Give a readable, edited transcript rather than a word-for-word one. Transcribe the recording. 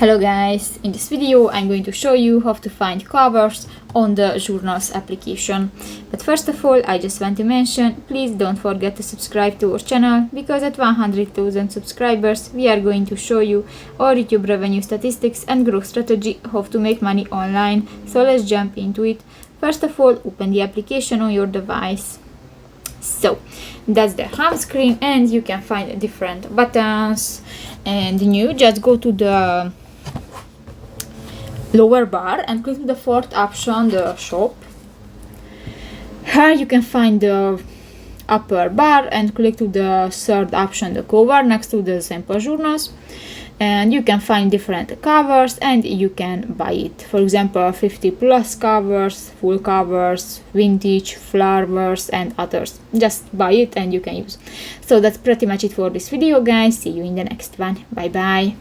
Hello guys, in this video I'm going to show you how to find covers on the Journals application. But first of all, I just want to mention, please don't forget to subscribe to our channel, because at 100,000 subscribers we are going to show you our YouTube revenue statistics and growth strategy, how to make money online. So let's jump into it. First of all, open the application on your device. So that's the home screen, and you can find different buttons, and you just go to the lower bar and click the fourth option, the shop. Here you can find the upper bar and click to the third option, the cover, next to the sample journals, and you can find different covers and you can buy it. For example, 50 plus covers, full covers, vintage, flowers and others. Just buy it and you can use. So that's pretty much it for this video, guys. See you in the next one. Bye bye.